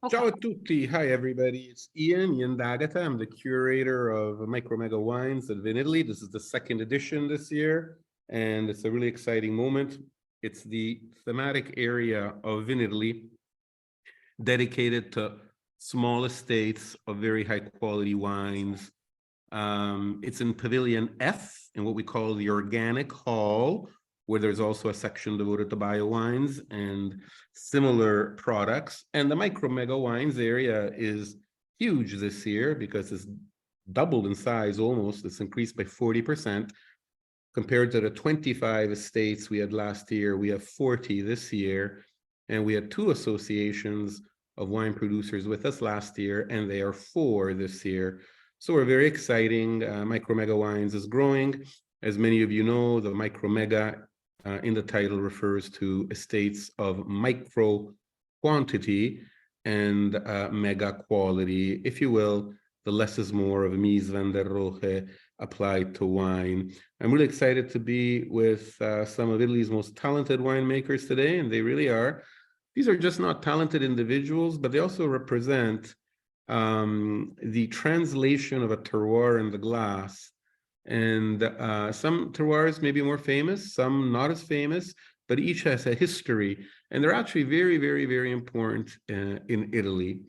Okay. Ciao a tutti. Hi, everybody. It's Ian D'Agata. I'm the curator of MicroMegaWines at Vin Italy. This is the second edition this year, and it's a really exciting moment. It's the thematic area of Vin Italy dedicated to small estates of very high quality wines. It's in Pavilion F in what we call the Organic Hall, where there's also a section devoted to bio wines and similar products. And the MicroMegaWines area is huge this year because it's doubled in size almost. It's increased by 40%. Compared to the 25 estates we had last year, we have 40 this year. And we had 2 associations of wine producers with us last year, and they are 4 this year. So we're very exciting. MicroMegaWines is growing. As many of you know, the micromega in the title refers to estates of micro quantity and mega quality, if you will. The less is more of Mies van der Rohe applied to wine. I'm really excited to be with some of Italy's most talented winemakers today, and they really are. These are just not talented individuals, but they also represent the translation of a terroir in the glass. And some terroirs may be more famous, some not as famous, but each has a history. And they're actually very, very, very important in Italy.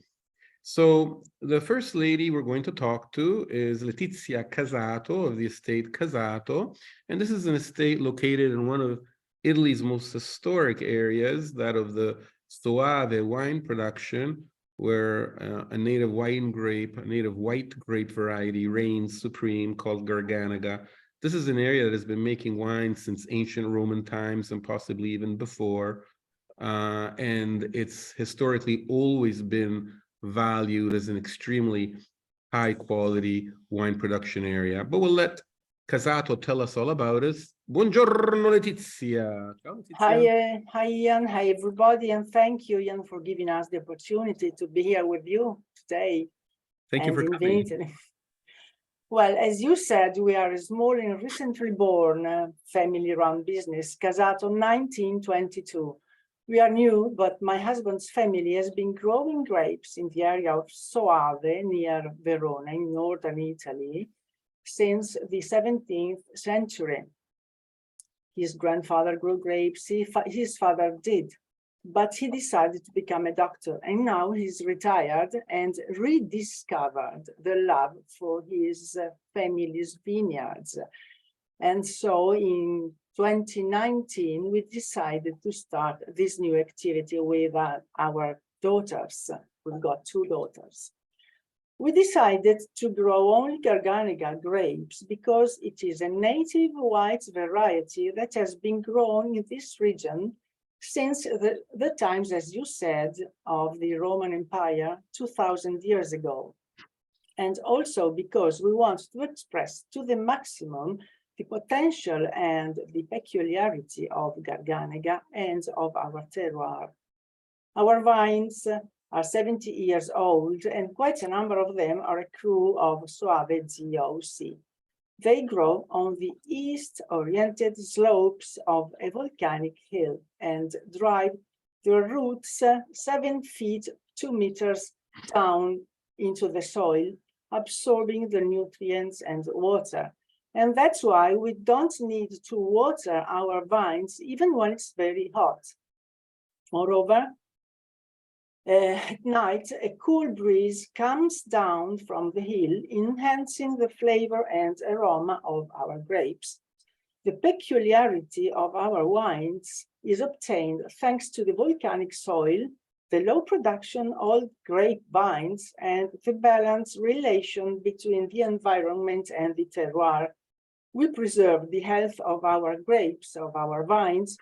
So the first lady we're going to talk to is Letizia Casato of the estate Casato. And this is an estate located in one of Italy's most historic areas, that of the Soave wine production, where a native white grape variety reigns supreme called Garganega. This is an area that has been making wine since ancient Roman times and possibly even before. And it's historically always been valued as an extremely high quality wine production area. But we'll let Casato tell us all about it. Buongiorno, Letizia. Ciao, Letizia. Hi, Ian. Hi, everybody. And thank you, Ian, for giving us the opportunity to be here with you today. Thank you for coming. Well, as you said, we are a small and recently born family-run business, Casato 1922. We are new, but my husband's family has been growing grapes in the area of Soave near Verona in northern Italy since the 17th century. His grandfather grew grapes, his father did, but he decided to become a doctor, and now he's retired and rediscovered the love for his family's vineyards. And so in 2019, we decided to start this new activity with our daughters. We've got 2 daughters. We decided to grow only Garganega grapes because it is a native white variety that has been grown in this region since the times, as you said, of the Roman Empire 2000 years ago. And also because we want to express to the maximum the potential and the peculiarity of Garganega and of our terroir. Our vines are 70 years old, and quite a number of them are a crew of Soave GOC. They grow on the east-oriented slopes of a volcanic hill and drive their roots 7 feet, 2 meters down into the soil, absorbing the nutrients and water. And that's why we don't need to water our vines even when it's very hot. Moreover, at night, a cool breeze comes down from the hill, enhancing the flavor and aroma of our grapes. The peculiarity of our wines is obtained thanks to the volcanic soil, the low production of grape vines, and the balanced relation between the environment and the terroir. We preserve the health of our grapes, of our vines,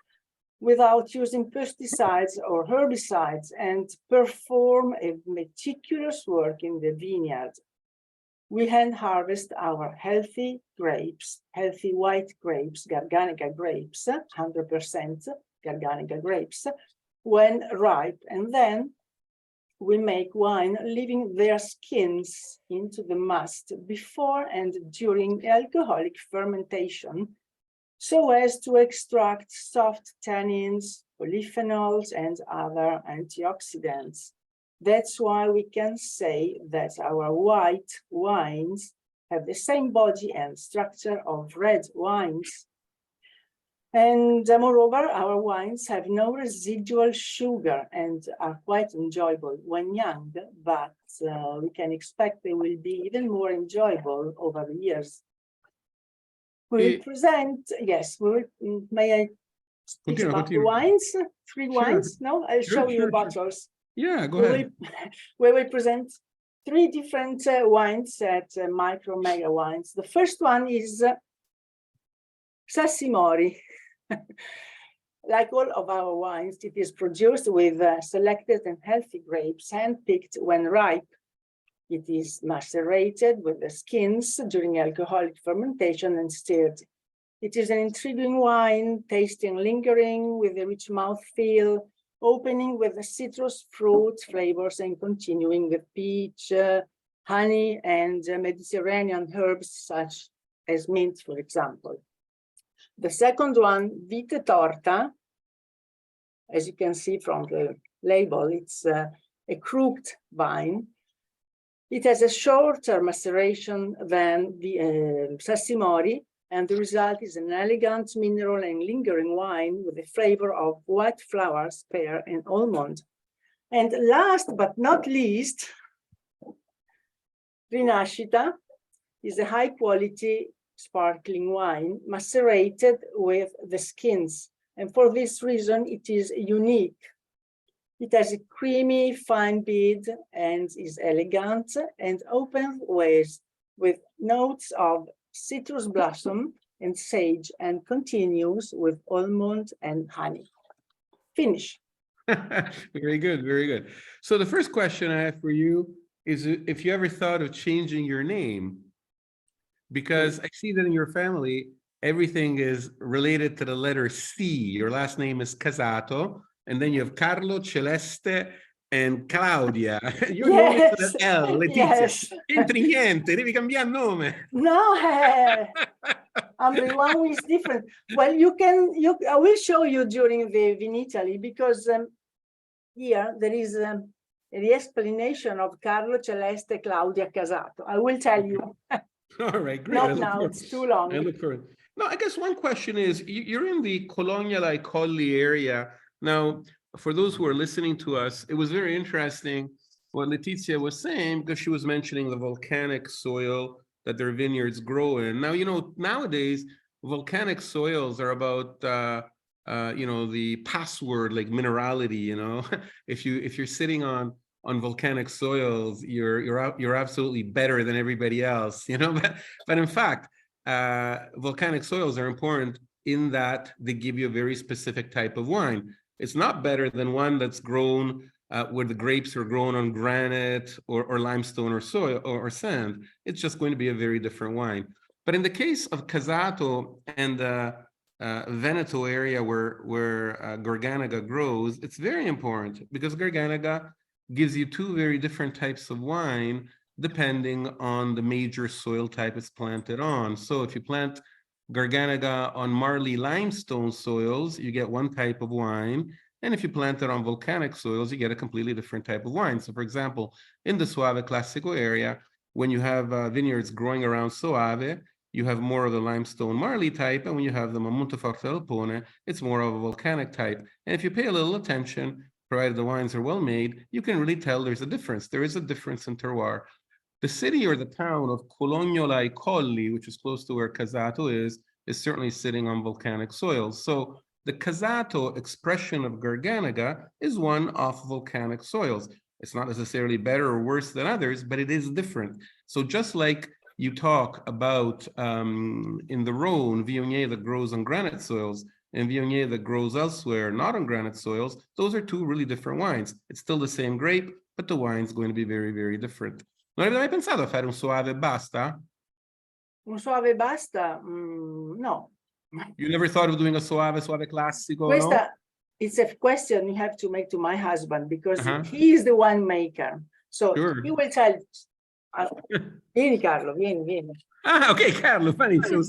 without using pesticides or herbicides, and perform a meticulous work in the vineyard. We hand harvest our healthy grapes, healthy white grapes, Garganega grapes, 100% Garganega grapes, when ripe, and then we make wine, leaving their skins into the must before and during alcoholic fermentation, so as to extract soft tannins, polyphenols, and other antioxidants. That's why we can say that our white wines have the same body and structure of red wines. And moreover, our wines have no residual sugar and are quite enjoyable when young, but we can expect they will be even more enjoyable over the years. We will present, yes, may I speak about the wines? Three wines? No, I'll show you the bottles. Yeah, go ahead. We will present three different wines at MicroMegaWines. The first one is Sassimori. Like all of our wines, it is produced with selected and healthy grapes, handpicked when ripe. It is macerated with the skins during alcoholic fermentation and stirred. It is an intriguing wine, tasting lingering with a rich mouthfeel, opening with the citrus fruit flavors and continuing with peach, honey, and Mediterranean herbs such as mint, for example. The second one, Vite Torta, as you can see from the label, it's a crooked vine. It has a shorter maceration than the Sassimori, and the result is an elegant mineral and lingering wine with a flavor of white flowers, pear, and almond. And last but not least, Rinascita is a high-quality sparkling wine macerated with the skins. And for this reason, it is unique. It has a creamy, fine bid and is elegant and opens with notes of citrus blossom and sage and continues with almond and honey. Finish. Very good, very good. So the first question I have for you is if you ever thought of changing your name, because I see that in your family, everything is related to the letter C. Your last name is Casato, and then you have Carlo, Celeste, and Claudia. Your nome is with an L, Letizia. Yes. C'entri niente, devi cambiare nome. No, I'm the one who is different. Well, I will show you during the Vinitaly, because here there is the explanation of Carlo, Celeste, Claudia, Casato. I will tell you. All right, great. Not now, it's too long. I look forward. No, I guess one question is, you're in the Colognola Colli area. Now, for those who are listening to us, it was very interesting what Letizia was saying, because she was mentioning the volcanic soil that their vineyards grow in. Now, you know, nowadays, volcanic soils are about, you know, the password, like minerality, you know. If you're sitting on volcanic soils, you're absolutely better than everybody else, you know. But in fact, volcanic soils are important in that they give you a very specific type of wine. It's not better than one that's grown where the grapes are grown on granite or limestone or soil or sand. It's just going to be a very different wine. But in the case of Casato and the Veneto area where Garganega grows, it's very important because Garganega gives you two very different types of wine depending on the major soil type it's planted on. So if you plant Garganega on marly limestone soils, you get one type of wine. And if you plant it on volcanic soils, you get a completely different type of wine. So for example, in the Soave Classico area, when you have vineyards growing around Soave, you have more of the limestone marly type. And when you have them on Monteforte Alpone, it's more of a volcanic type. And if you pay a little attention, provided the wines are well made, you can really tell there's a difference. There is a difference in terroir. The city or the town of Colognola Colli, which is close to where Casato is certainly sitting on volcanic soils. So the Casato expression of Garganega is one off volcanic soils. It's not necessarily better or worse than others, but it is different. So just like you talk about in the Rhone, Viognier that grows on granite soils, and Viognier that grows elsewhere, not on granite soils, those are two really different wines. It's still the same grape, but the wine's going to be very, very different. Non avete mai pensato a fare un Soave e basta? Un Soave e basta? No. You never thought of doing a Soave classico, Questa, no? It's a question you have to make to my husband, because he is the winemaker. So he will tell vieni Carlo, vieni. Ah, ok, Carlo, fai inizio.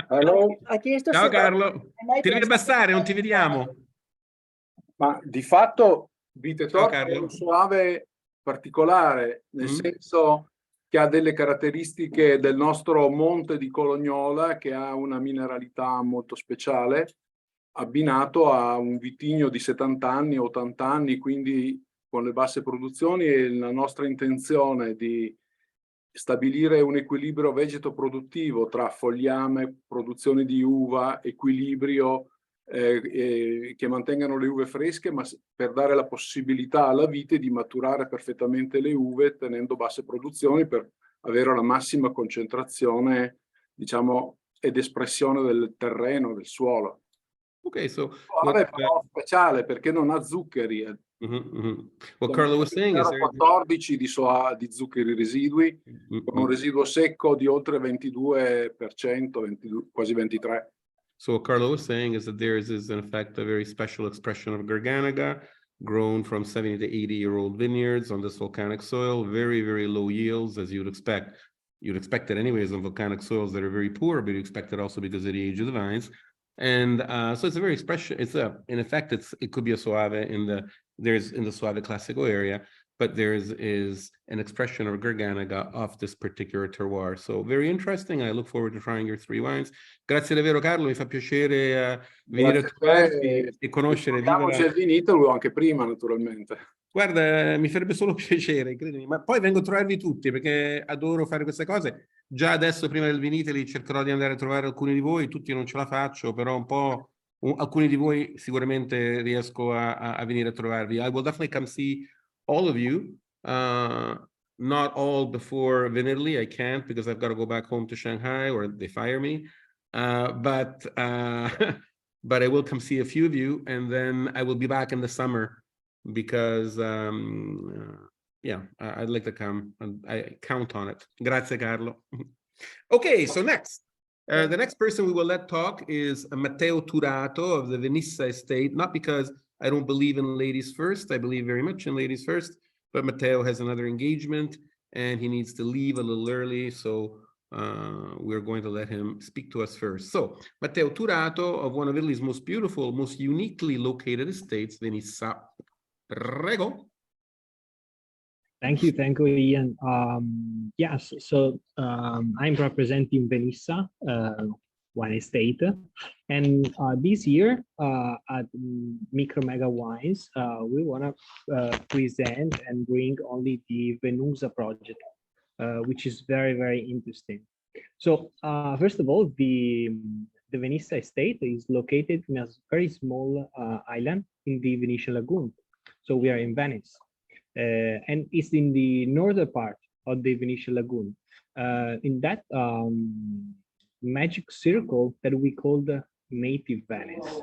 Allora, Ha chiesto Ciao se Carlo, ti devi abbassare, non ti vediamo. ma di fatto Vite Ciao, Torta è Carlo. un Soave particolare, nel senso che ha delle caratteristiche del nostro monte di Colognola, che ha una mineralità molto speciale, abbinato a un vitigno di 70 anni, 80 anni, quindi con le basse produzioni, e la nostra intenzione di stabilire un equilibrio vegeto-produttivo tra fogliame, produzione di uva, equilibrio, che mantengano le uve fresche, ma per dare la possibilità alla vite di maturare perfettamente le uve tenendo basse produzioni per avere la massima concentrazione, diciamo, ed espressione del terreno, del suolo. Okay, so È però speciale perché non ha zuccheri. What Carlo was saying is 14 di zuccheri residui, con un residuo secco di oltre 22%, 22, quasi 23%. So what Carlo was saying is that theirs is in effect a very special expression of Garganega, grown from 70 to 80-year-old vineyards on this volcanic soil, very, very low yields, as you'd expect. You'd expect it anyways on volcanic soils that are very poor, but you expect it also because of the age of the vines. And so it's a very expression. In effect, it could be a Soave in the Soave Classico area, but there's an expression of Garganega of this particular terroir. So very interesting. I look forward to trying your three wines. Grazie davvero, Carlo. Mi fa piacere venire a trovarti e conoscere. Il vinitolo anche prima, naturalmente. Guarda, mi farebbe solo piacere, credimi, ma poi vengo a trovarvi tutti perché adoro fare queste cose. Già adesso, prima del Vinitali, cercherò di andare a trovare alcuni di voi, tutti non ce la faccio, però alcuni di voi sicuramente riesco a venire a trovarvi. I will definitely come see all of you. Not all before Vinitali, I can't because I've got to go back home to Shanghai or they fire me. But I will come see a few of you, and then I will be back in the summer. Because yeah, I'd like to come and I count on it. Grazie, Carlo. Okay, so next, the next person we will let talk is Matteo Turato of the Venissa estate, not because I don't believe in ladies first, I believe very much in ladies first, but Matteo has another engagement and he needs to leave a little early, so we're going to let him speak to us first. So, Matteo Turato of one of Italy's most beautiful, most uniquely located estates, Venissa. Prego. Thank you, Ian. Yes, so I'm representing Venissa, one estate, and this year at MicroMegaWines, we want to present and bring only the Venusa project, which is very, very interesting. So first of all, the Venissa estate is located in a very small island in the Venetian lagoon. So we are in Venice, and it's in the northern part of the Venetian lagoon, in that magic circle that we call the native Venice.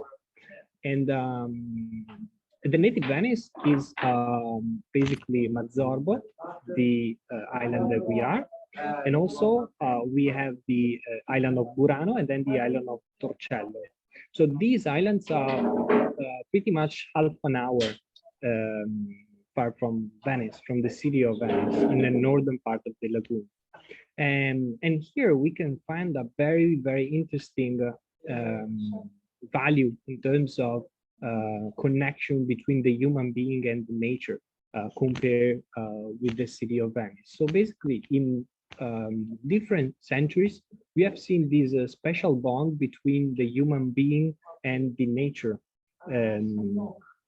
And the native Venice is basically Mazzorbo, the island that we are, and also we have the island of Burano and then the island of Torcello. So these islands are pretty much half an hour far from Venice, from the city of Venice, in the northern part of the lagoon. And here we can find a very, very interesting value in terms of connection between the human being and nature compared with the city of Venice. So basically, in different centuries, we have seen this special bond between the human being and the nature.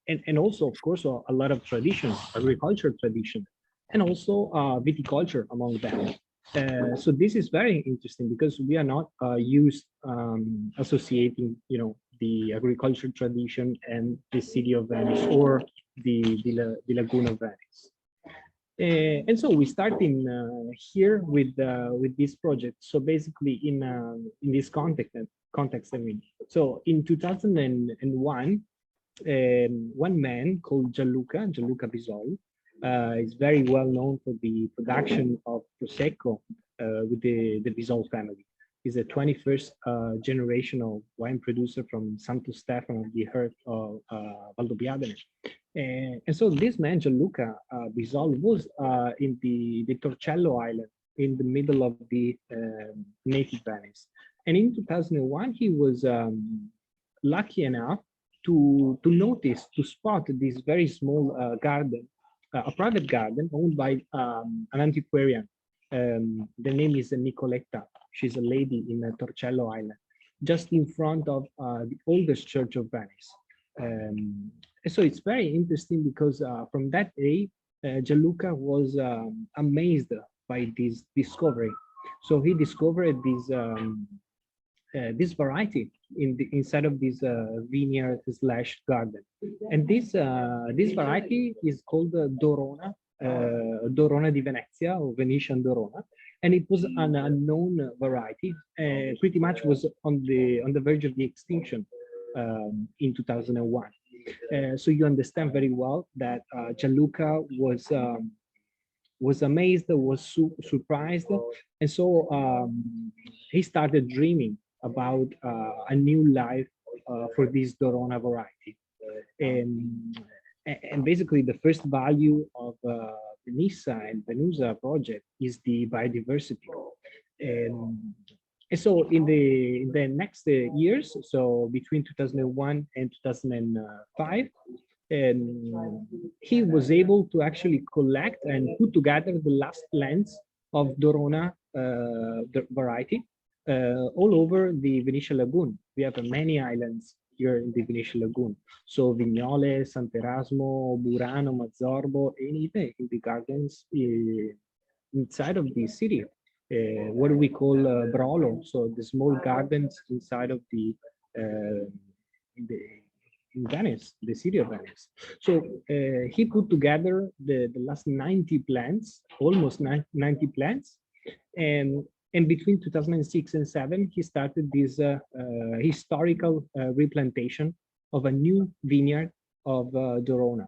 And also, of course, a lot of traditions, agricultural tradition, and also viticulture among them. So this is very interesting because we are not used associating, the agricultural tradition and the city of Venice or the lagoon of Venice. And so we start here with this project. So basically, in this context, I mean, so in 2001. One man called Gianluca Bisol is very well known for the production of Prosecco with the Bisol family. He's a 21st generational wine producer from Santo Stefano, the heart of Valdobbiadene. And so this man, Gianluca Bisol, was in the Torcello Island in the middle of the native Venice. And in 2001, he was lucky enough to spot this very small garden a private garden owned by an antiquarian. The name is Nicoletta. She's a lady in Torcello Island, just in front of the oldest church of Venice. So it's very interesting because from that day, Gianluca was amazed by this discovery. So he discovered this variety inside of this vineyard / garden, and this variety is called Dorona, Dorona di Venezia, or Venetian Dorona, and it was an unknown variety. Pretty much was on the verge of the extinction in 2001. So you understand very well that Gianluca was amazed, was surprised, and so he started dreaming about a new life for this Dorona variety. And basically, the first value of the Nissa and Venusa project is the biodiversity. And so in the next years, so between 2001 and 2005, he was able to actually collect and put together the last plants of Dorona the variety all over the Venetian Lagoon. We have many islands here in the Venetian Lagoon. So Vignole, Sant'Erasmo, Burano, Mazzorbo, and even in the gardens inside of the city, what we call Brolo, so the small gardens inside of in Venice, the city of Venice. So he put together the last 90 plants, almost 90 plants, and between 2006 and 2007, he started this historical replantation of a new vineyard of Dorona.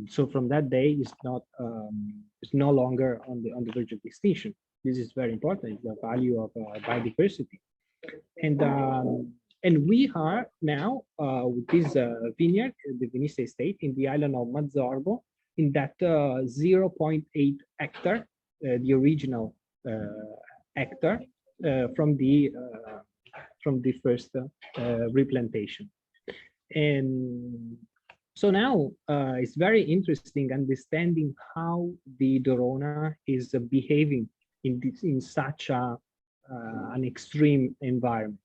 So from that day, it's no longer on the verge of extinction. This is very important, the value of biodiversity. And we are now with this vineyard, the Venice estate, in the island of Mazzorbo, in that 0.8 hectare, the original hectare from the first replantation. And so now it's very interesting understanding how the Dorona is behaving in such an extreme environment.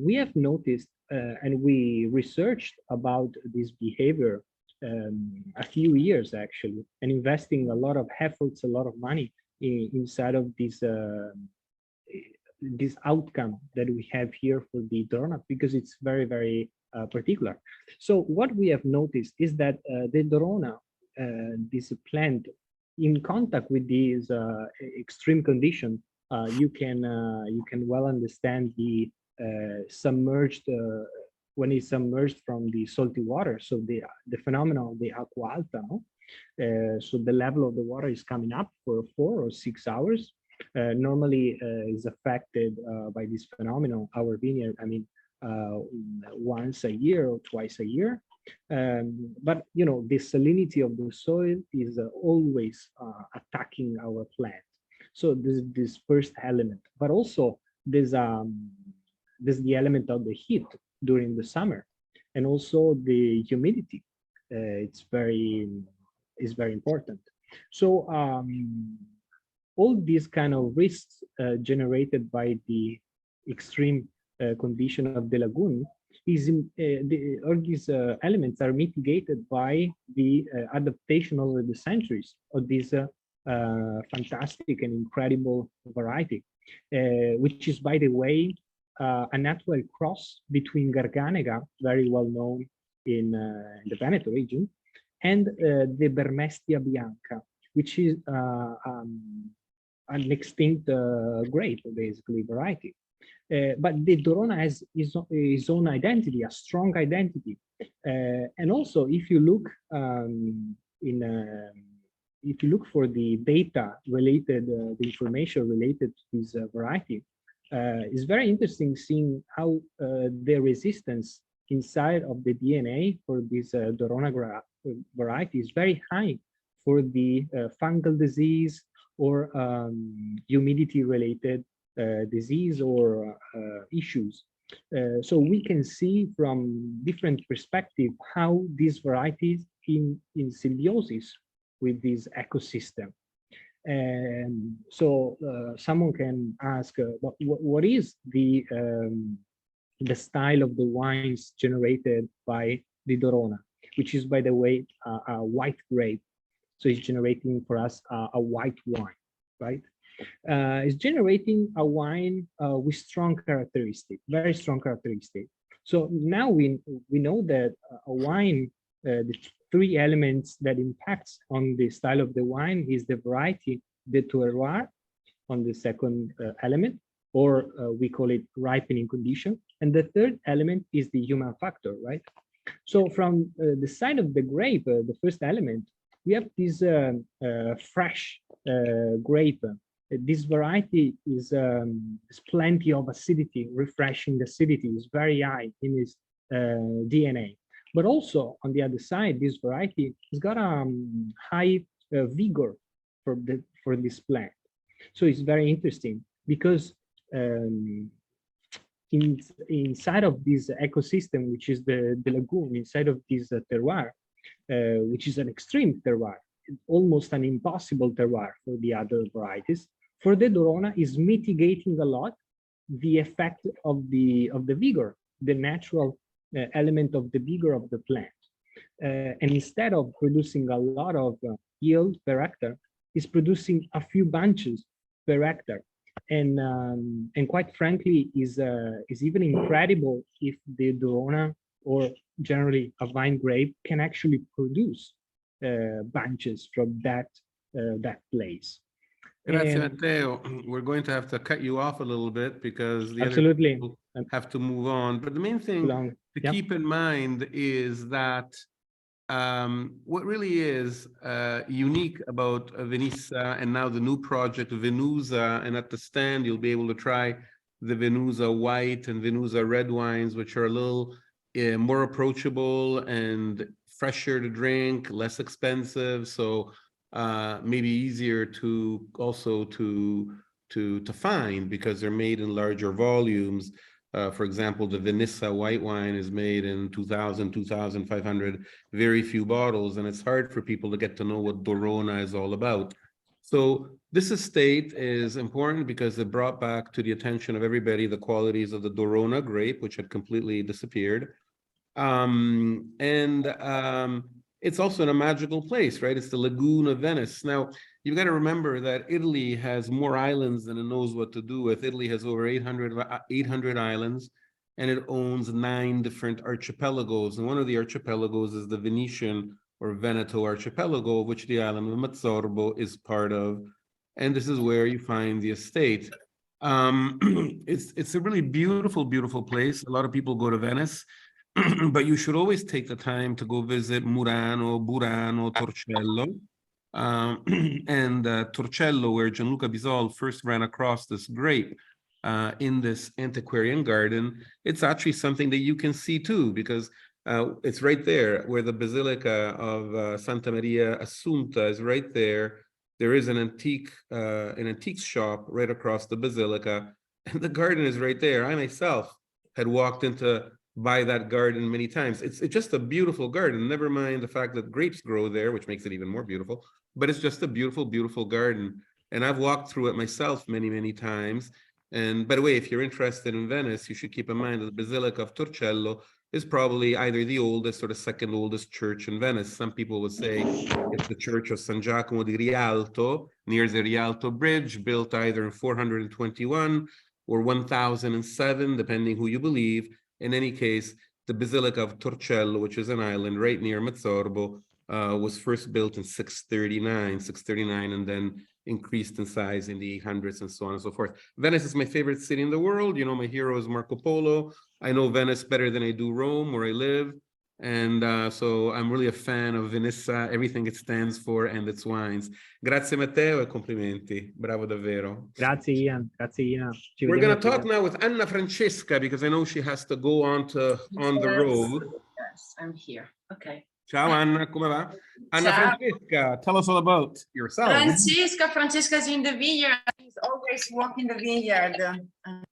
We have noticed and we researched about this behavior a few years actually, and investing a lot of efforts, a lot of money inside of this outcome that we have here for the Dorona, because it's very, very particular. So what we have noticed is that the Dorona, this plant, in contact with these extreme condition, you can well understand the submerged when it's submerged from the salty water. So the phenomenon of the acqua alta, no? So the level of the water is coming up for 4 or 6 hours. Normally is affected by this phenomenon, our vineyard, I mean, once a year or twice a year. But you know, the salinity of the soil is always attacking our plant. So this first element, but also there's the element of the heat during the summer, and also the humidity. It's very important. So all these kind of risks generated by the extreme condition of the lagoon all these elements are mitigated by the adaptation over the centuries of this fantastic and incredible variety, which is, by the way, a natural cross between Garganega, very well known in the Veneto region, and the Bermestia Bianca, which is an extinct grape, basically, variety. But the Dorona has his own identity, a strong identity. And also, if you look if you look for the data related, the information related to this variety, it's very interesting seeing how the resistance inside of the DNA for this Dorona variety is very high for the fungal disease or humidity related disease or issues. So we can see from different perspectives how these varieties in symbiosis with this ecosystem. And so someone can ask, what is the style of the wines generated by the Dorona, which is, by the way, a white grape. So it's generating for us a white wine, right? It's generating a wine with strong characteristics, very strong characteristics. So now we know that a wine, the three elements that impacts on the style of the wine is the variety, the terroir on the second element, or we call it ripening condition. And the third element is the human factor, right? So from the side of the grape, the first element, we have this fresh grape. This variety is plenty of acidity, refreshing acidity is very high in its DNA. But also on the other side, this variety has got a high vigor for this plant. So it's very interesting because inside of this ecosystem, which is the lagoon, inside of this terroir, which is an extreme terroir, almost an impossible terroir for the other varieties, for the Dorona is mitigating a lot the effect of the vigor, the natural element of the vigor of the plant. And instead of producing a lot of yield per hectare, is producing a few bunches per hectare. And quite frankly, is even incredible if the Dorona, or generally a vine grape, can actually produce bunches from that place. Grazie, Matteo. We're going to have to cut you off a little bit because the absolutely. other people have to move on. But the main thing to keep in mind is that what really is unique about Venissa and now the new project Venusa, and at the stand you'll be able to try the Venusa white and Venusa red wines, which are a little more approachable and fresher to drink, less expensive, so maybe easier to also to find because they're made in larger volumes. For example, the Venissa white wine is made in 2,000, 2,500, very few bottles, and it's hard for people to get to know what Dorona is all about. So this estate is important because it brought back to the attention of everybody the qualities of the Dorona grape, which had completely disappeared. It's also in a magical place, right? It's the lagoon of Venice. Now, you've got to remember that Italy has more islands than it knows what to do with. Italy has over 800 islands, and it owns 9 different archipelagos. And one of the archipelagos is the Venetian or Veneto archipelago, of which the island of Mazzorbo is part of. And this is where you find the estate. It's a really beautiful, beautiful place. A lot of people go to Venice. But you should always take the time to go visit Murano, Burano, Torcello, and Torcello, where Gianluca Bisol first ran across this grape in this antiquarian garden. It's actually something that you can see too, because it's right there where the Basilica of Santa Maria Assunta is right there. There is an antiques shop right across the Basilica, and the garden is right there. I myself had walked into by that garden many times. It's just a beautiful garden, never mind the fact that grapes grow there, which makes it even more beautiful, but it's just a beautiful, beautiful garden. And I've walked through it myself many, many times. And by the way, if you're interested in Venice, you should keep in mind that the Basilica of Torcello is probably either the oldest or the second oldest church in Venice. Some people would say it's the church of San Giacomo di Rialto, near the Rialto Bridge, built either in 421 or 1007, depending who you believe. In any case, the Basilica of Torcello, which is an island right near Mazzorbo, was first built in 639, and then increased in size in the 800s and so on and so forth. Venice is my favorite city in the world. You know, my hero is Marco Polo. I know Venice better than I do Rome, where I live. And so I'm really a fan of Venissa, everything it stands for and its wines. Grazie Matteo e complimenti. Bravo davvero. Grazie Ian. Grazie Ian. We're going to talk now with Anna Francesca because I know she has to go on the road. Yes, I'm here. Okay. Ciao Anna, come va? Anna Ciao. Francesca, tell us all about yourself. Francesca's in the vineyard. She's always walking the vineyard.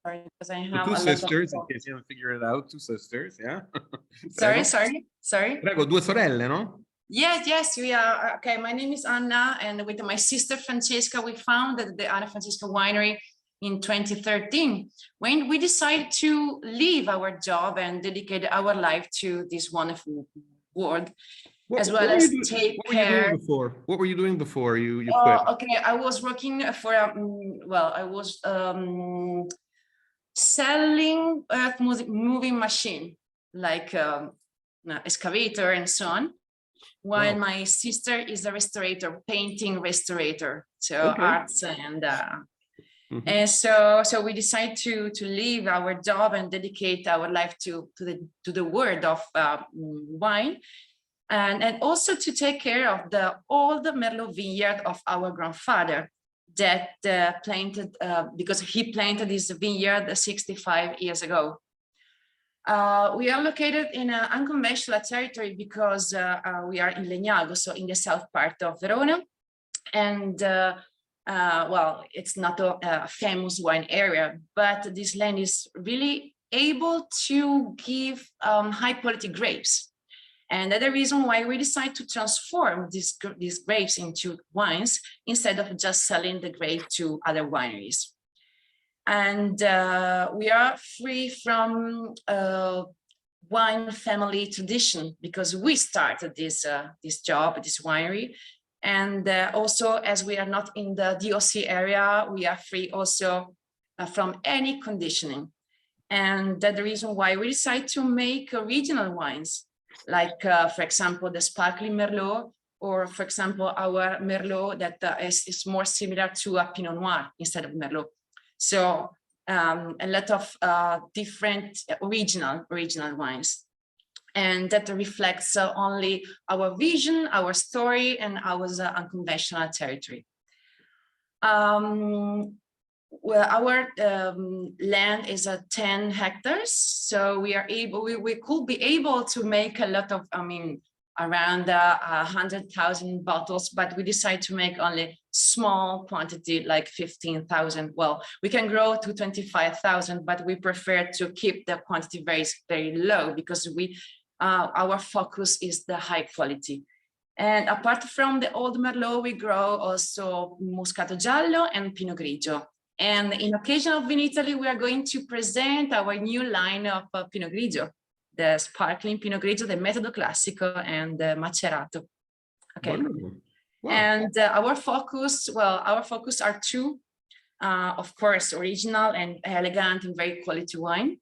Because I have Two a sisters, lot in case you haven't figured it out, 2 sisters, yeah? Sorry. Prego, 2 sorelle, no? Yes, we are. Okay, my name is Anna, and with my sister Francesca, we founded the Anna Francesca Winery in 2013, when we decided to leave our job and dedicate our life to this wonderful world, as well as take care. What were you doing before you quit? Okay, I was working for I was selling earth moving machine, like excavator and so on, while my sister is a restorator, painting restorator, so arts and so we decided to leave our job and dedicate our life to the world of wine, and also to take care of the old Merlot vineyard of our grandfather that planted, because he planted this vineyard 65 years ago. We are located in an unconventional territory because we are in Legnago, so in the south part of Verona. And well, it's not a famous wine area, but this land is really able to give high quality grapes. And that's the reason why we decided to transform these grapes into wines instead of just selling the grape to other wineries. And we are free from wine family tradition because we started this job, this winery. And also, as we are not in the DOC area, we are free also from any conditioning. And that's the reason why we decided to make regional wines, like, for example, the sparkling Merlot, or, for example, our Merlot that is more similar to a Pinot Noir instead of Merlot. So a lot of different regional wines. And that reflects only our vision, our story, and our unconventional territory. Well, our land is 10 hectares, so we are able, we could be able to make a lot of, I mean, around 100,000 bottles, but we decided to make only small quantity, like 15,000. Well, we can grow to 25,000, but we prefer to keep the quantity very, very low because we, our focus is the high quality. And apart from the old Merlot, we grow also Moscato Giallo and Pinot Grigio. And in occasion of Vinitaly, we are going to present our new line of Pinot Grigio, the sparkling Pinot Grigio, the Metodo Classico, and the Macerato. Okay. Wow. And our focus, well, our focus are two, of course, original and elegant and very quality wine.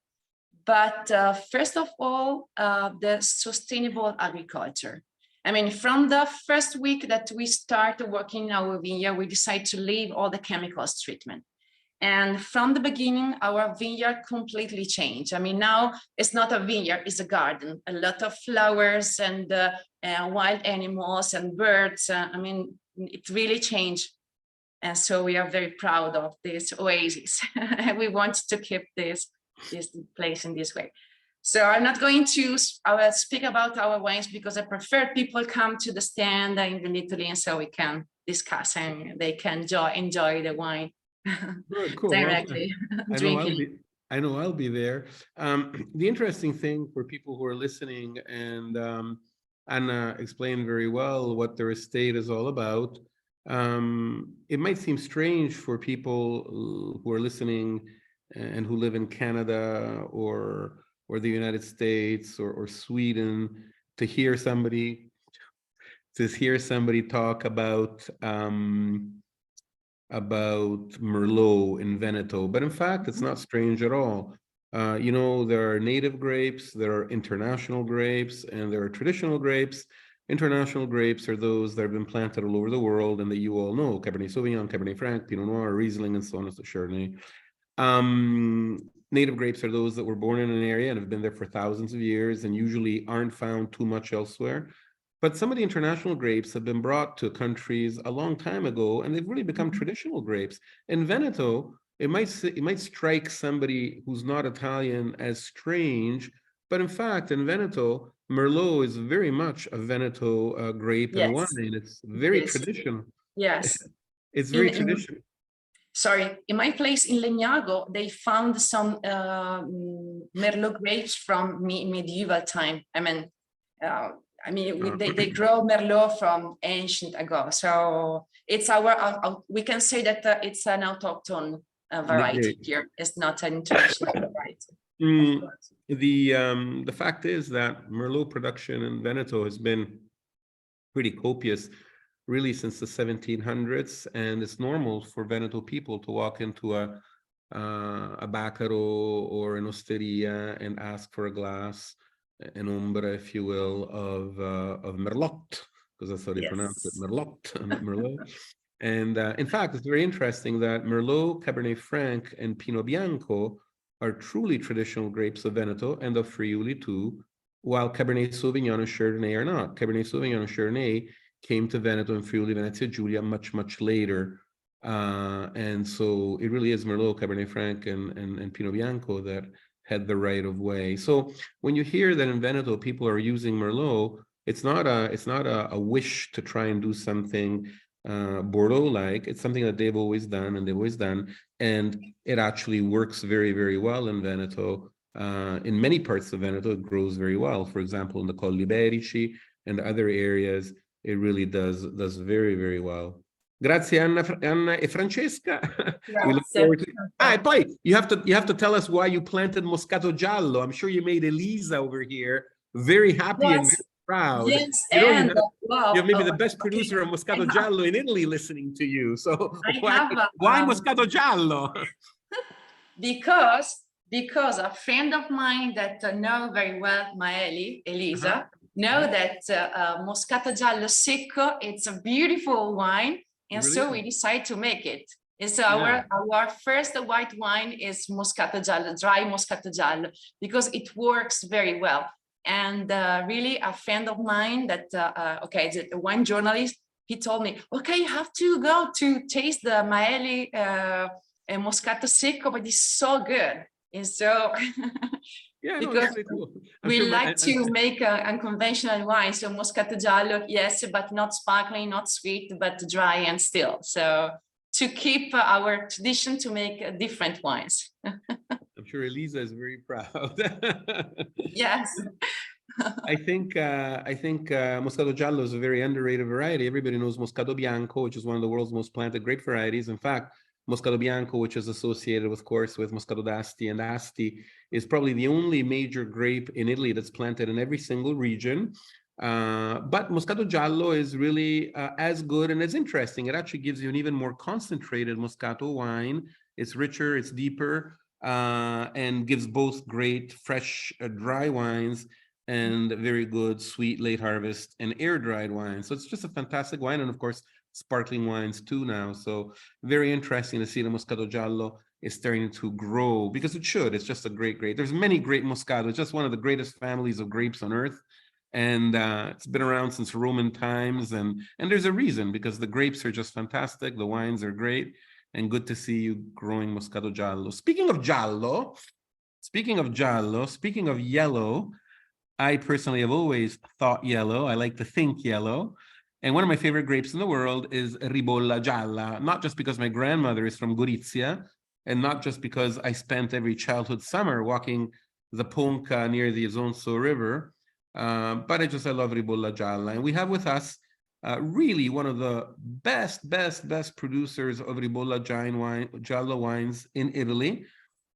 But first of all, the sustainable agriculture. I mean, from the first week that we started working in our vineyard, we decided to leave all the chemicals treatment. And from the beginning, our vineyard completely changed. I mean, now it's not a vineyard, it's a garden. A lot of flowers and wild animals and birds. I mean, it really changed. And so we are very proud of this oasis. We want to keep this place in this way. So I'm not going to speak about our wines because I prefer people come to the stand in Italy, and so we can discuss and they can enjoy the wine. Very cool. Directly. Well, I know I'll be there. The interesting thing for people who are listening, and Anna explained very well what their estate is all about. It might seem strange for people who are listening and who live in Canada or the United States or Sweden to hear somebody talk about Merlot in Veneto, but in fact, it's not strange at all. You know, there are native grapes, there are international grapes, and there are traditional grapes. International grapes are those that have been planted all over the world and that you all know: Cabernet Sauvignon, Cabernet Franc, Pinot Noir, Riesling, and so on as the Chardonnay. Native grapes are those that were born in an area and have been there for thousands of years and usually aren't found too much elsewhere. But some of the international grapes have been brought to countries a long time ago, and they've really become traditional grapes. In Veneto, it might strike somebody who's not Italian as strange, but in fact, in Veneto, Merlot is very much a Veneto grape and wine. It's very traditional. Yes. It's very traditional. Sorry, in my place in Legnago, they found some Merlot grapes from medieval time. I mean, I mean, they grow Merlot from ancient ago. So it's we can say that it's an autochthon variety here. It's not an international variety. The fact is that Merlot production in Veneto has been pretty copious really since the 1700s, and it's normal for Veneto people to walk into a baccaro or an osteria and ask for a glass, an ombra, if you will, of Merlot, because that's how they pronounce it, Merlot, not Merlot. And in fact, it's very interesting that Merlot, Cabernet Franc, and Pinot Bianco are truly traditional grapes of Veneto and of Friuli too, while Cabernet Sauvignon and Chardonnay are not. Cabernet Sauvignon and Chardonnay came to Veneto and Friuli, Venezia Giulia much, much later. And so it really is Merlot, Cabernet Franc, and Pinot Bianco that had the right of way. So when you hear that in Veneto people are using Merlot, it's not a wish to try and do something Bordeaux-like. It's something that they've always done, and it actually works very, very well in Veneto. In many parts of Veneto, it grows very well. For example, in the Colli Iberici and other areas, it really does very, very well. Grazie Anna e Francesca. We look forward to it. And poi you have to tell us why you planted Moscato Giallo. I'm sure you made Elisa over here very happy and very proud. Yes, you have maybe the best producer of Moscato Giallo in Italy listening to you. So why Moscato Giallo? Because a friend of mine that know very well Maeli, Elisa, know that Moscato Giallo Secco, it's a beautiful wine. And so we decided to make it. And so our first white wine is Moscato Giallo, dry Moscato Giallo, because it works very well. And really a friend of mine that, the wine journalist, he told me, okay, you have to go to taste the Maeli Moscato Secco, but it's so good. And so, because really cool. We like to make unconventional wine. So Moscato Giallo, yes, but not sparkling, not sweet, but dry and still. So to keep our tradition to make different wines. I'm sure Elisa is very proud. Yes. I think Moscato Giallo is a very underrated variety. Everybody knows Moscato Bianco, which is one of the world's most planted grape varieties. In fact, Moscato Bianco, which is associated, of course, with Moscato d'Asti and Asti, is probably the only major grape in Italy that's planted in every single region. But Moscato Giallo is really as good and as interesting. It actually gives you an even more concentrated Moscato wine. It's richer, it's deeper, and gives both great fresh dry wines and very good sweet late harvest and air-dried wines. So it's just a fantastic wine. And of course, sparkling wines too now. So very interesting to see the Moscato Giallo is starting to grow, because it should. It's just a great. There's many great Moscato. It's just one of the greatest families of grapes on earth. And it's been around since Roman times. And there's a reason, because the grapes are just fantastic. The wines are great. And good to see you growing Moscato Giallo. Speaking of Giallo, speaking of yellow, I personally have always thought yellow. I like to think yellow. And one of my favorite grapes in the world is Ribolla Gialla, not just because my grandmother is from Gorizia, and not just because I spent every childhood summer walking the Ponca near the Isonzo River, but I love Ribolla Gialla. And we have with us really one of the best producers of Ribolla Giallo wines in Italy.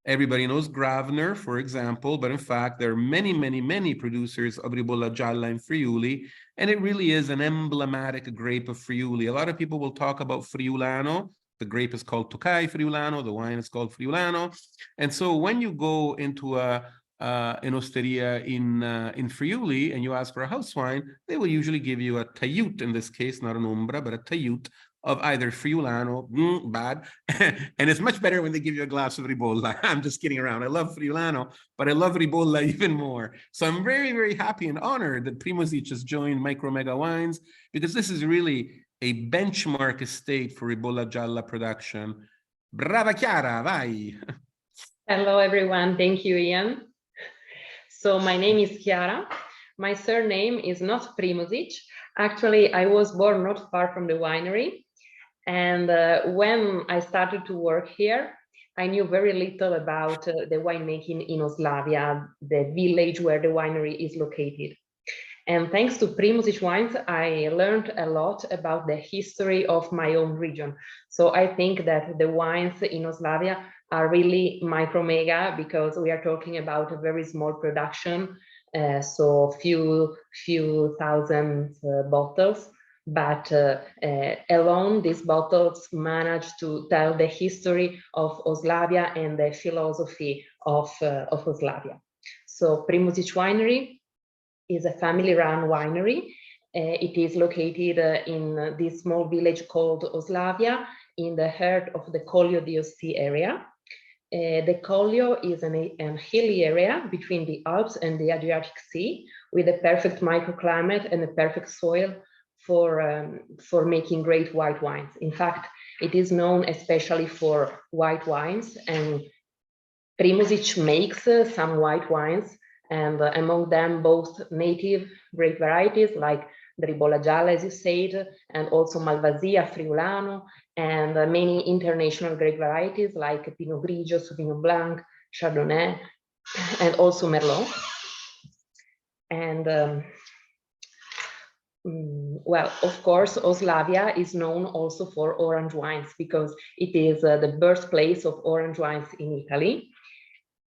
Everybody knows Gravner, for example, but in fact, there are many producers of Ribolla Gialla in Friuli, and it really is an emblematic grape of Friuli. A lot of people will talk about Friulano. The grape is called Tokai Friulano, the wine is called Friulano. And so when you go into an osteria in Friuli and you ask for a house wine, they will usually give you a Taiut, in this case, not an Ombra, but a Taiut of either Friulano, bad, and it's much better when they give you a glass of Ribolla. I'm just kidding around. I love Friulano, but I love Ribolla even more. So I'm very happy and honored that Primosic has joined MicroMegaWines, because this is really a benchmark estate for Ribolla Gialla production. Brava Chiara, vai! Hello everyone, thank you Ian. So my name is Chiara. My surname is not Primosic. Actually, I was born not far from the winery. And when I started to work here, I knew very little about the winemaking in Oslavia, the village where the winery is located. And thanks to Primosic wines, I learned a lot about the history of my own region. So I think that the wines in Oslavia are really micro-mega, because we are talking about a very small production, so few thousand bottles. But alone, these bottles manage to tell the history of Oslavia and the philosophy of Oslavia. So Primosic Winery is a family-run winery. It is located in this small village called Oslavia, in the heart of the Collio DOC area. The Collio is an hilly area between the Alps and the Adriatic Sea, with a perfect microclimate and a perfect soil for making great white wines. In fact, it is known especially for white wines, and Primosic makes some white wines, and among them both native grape varieties like the Ribolla Gialla, as you said, and also Malvasia, Friulano, and many international grape varieties like Pinot Grigio, Sauvignon Blanc, Chardonnay, and also Merlot. And well, of course, Oslavia is known also for orange wines, because it is the birthplace of orange wines in Italy.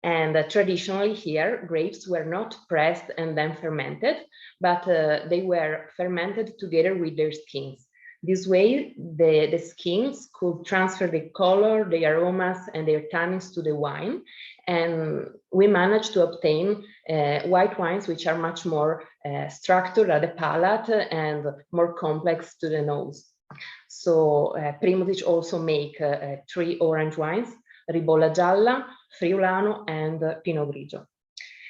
And traditionally here, grapes were not pressed and then fermented, but they were fermented together with their skins. This way, the skins could transfer the color, the aromas, and their tannins to the wine. And we managed to obtain white wines which are much more structured at the palate and more complex to the nose. So Primosic also make 3 orange wines: Ribolla Gialla, Friulano, and Pinot Grigio.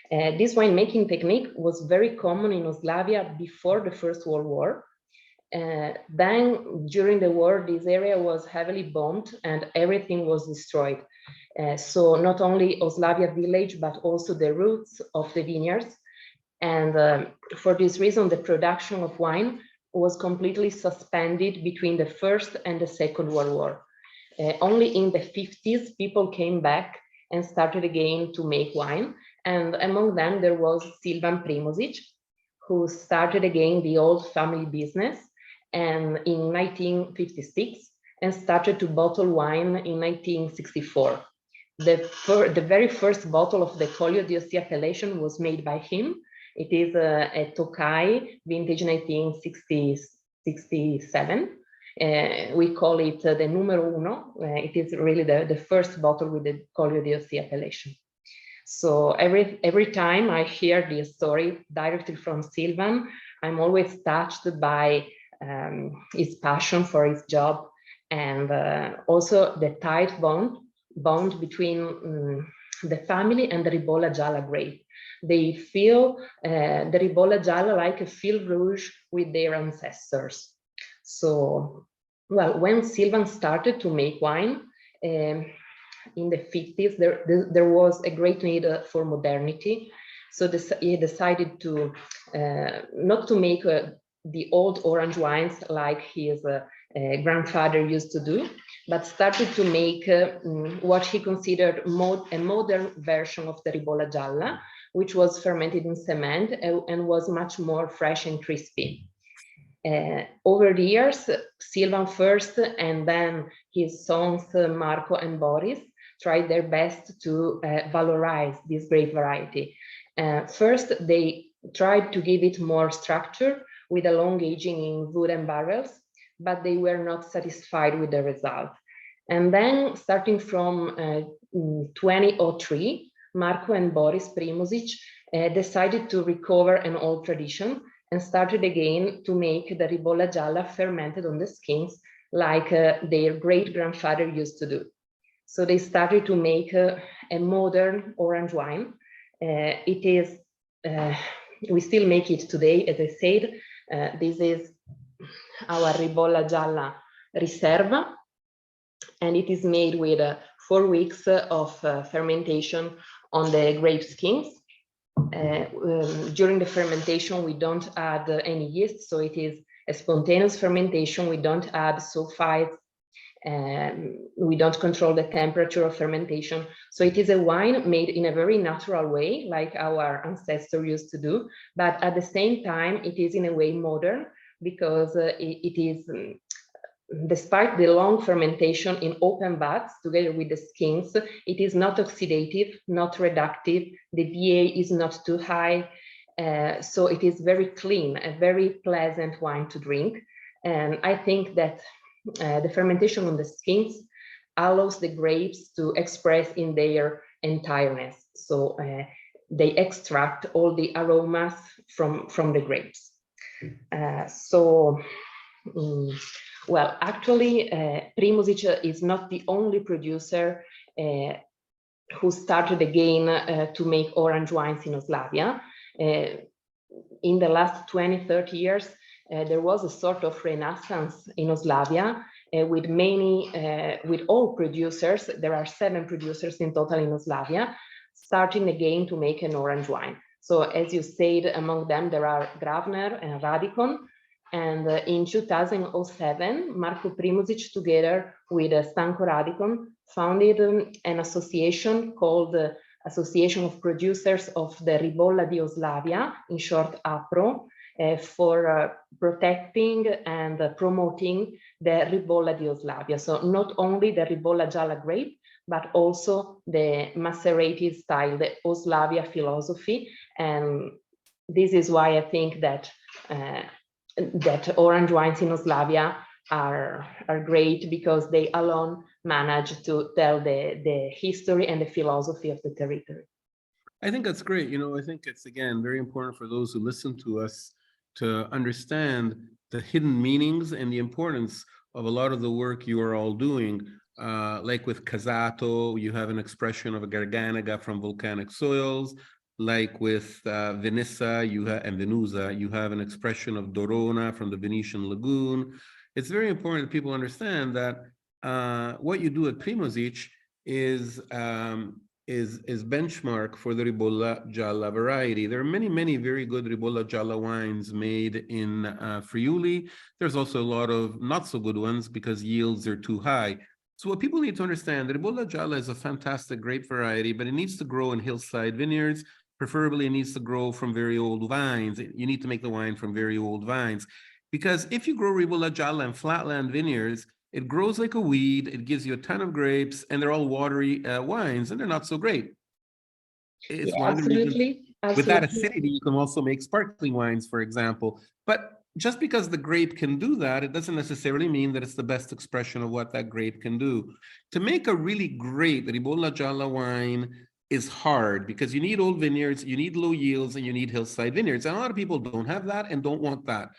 This winemaking technique was very common in Oslavia before the First World War. Then, during the war, this area was heavily bombed and everything was destroyed. So not only Oslavia village, but also the roots of the vineyards. And for this reason, the production of wine was completely suspended between the First and the Second World War. Only in the 50s, people came back and started again to make wine. And among them, there was Silvan Primosic, who started again the old family business and in 1956, and started to bottle wine in 1964. The very first bottle of the Collio DOC appellation was made by him. It is a Tokai, vintage 1967. We call it the numero uno. It is really the first bottle with the Collio DOC appellation. So every time I hear this story directly from Silvan, I'm always touched by his passion for his job, and also the tight bond between the family and the Ribolla Gialla grape. They feel the Ribolla Gialla like a fil rouge with their ancestors. So, well, when Silvan started to make wine in the 50s, there was a great need for modernity. So he decided to not to make the old orange wines like his grandfather used to do, but started to make what he considered a modern version of the Ribolla Gialla, which was fermented in cement and was much more fresh and crispy. Over the years, Silvan first and then his sons Marco and Boris tried their best to valorize this grape variety. First, they tried to give it more structure with a long aging in wooden barrels, but they were not satisfied with the result. And then, starting from 2003, Marco and Boris Primosic decided to recover an old tradition and started again to make the Ribolla Gialla fermented on the skins like their great-grandfather used to do. So they started to make a modern orange wine. It is, we still make it today, as I said. This is our Ribolla Gialla Riserva, and it is made with 4 weeks of fermentation on the grape skins. During the fermentation, we don't add any yeast, so it is a spontaneous fermentation. We don't add sulfites, We don't control the temperature of fermentation. So it is a wine made in a very natural way, like our ancestors used to do, but at the same time, it is in a way modern, because it is, despite the long fermentation in open vats together with the skins, it is not oxidative, not reductive, the VA is not too high, so it is very clean, a very pleasant wine to drink. And I think that the fermentation on the skins allows the grapes to express in their entireness. So they extract all the aromas from the grapes. Well, actually, Primosic is not the only producer who started again to make orange wines in Oslavia. In the last 20, 30 years, there was a sort of renaissance in Oslavia with all producers. There are 7 producers in total in Oslavia, starting again to make an orange wine. So as you said, among them, there are Gravner and Radikon. And in 2007, Marco Primosic, together with Stanko Radikon, founded an association called the Association of Producers of the Ribolla di Oslavia, in short APRO, for protecting and promoting the Ribolla di Oslavia. So not only the Ribolla Gialla grape, but also the macerated style, the Oslavia philosophy. And this is why I think that that orange wines in Oslavia are great, because they alone manage to tell the history and the philosophy of the territory. I think that's great. I think it's, again, very important for those who listen to us to understand the hidden meanings and the importance of a lot of the work you are all doing. Like with Casato, you have an expression of a Garganega from volcanic soils. Like with Venissa and Venusa, you have an expression of Dorona from the Venetian lagoon. It's very important that people understand that what you do at Primosic is benchmark for the Ribolla Gialla variety. There are many, many very good Ribolla Gialla wines made in Friuli. There's also a lot of not so good ones because yields are too high. So what people need to understand, the Ribolla Gialla is a fantastic grape variety, but it needs to grow in hillside vineyards. Preferably, it needs to grow from very old vines. You need to make the wine from very old vines. Because if you grow Ribolla Gialla in flatland vineyards, it grows like a weed, it gives you a ton of grapes, and they're all watery wines, and they're not so great. It's one of the reasons. With that acidity, you can also make sparkling wines, for example. But just because the grape can do that, it doesn't necessarily mean that it's the best expression of what that grape can do. To make a really great Ribolla Gialla wine is hard, because you need old vineyards, you need low yields, and you need hillside vineyards. And a lot of people don't have that and don't want that.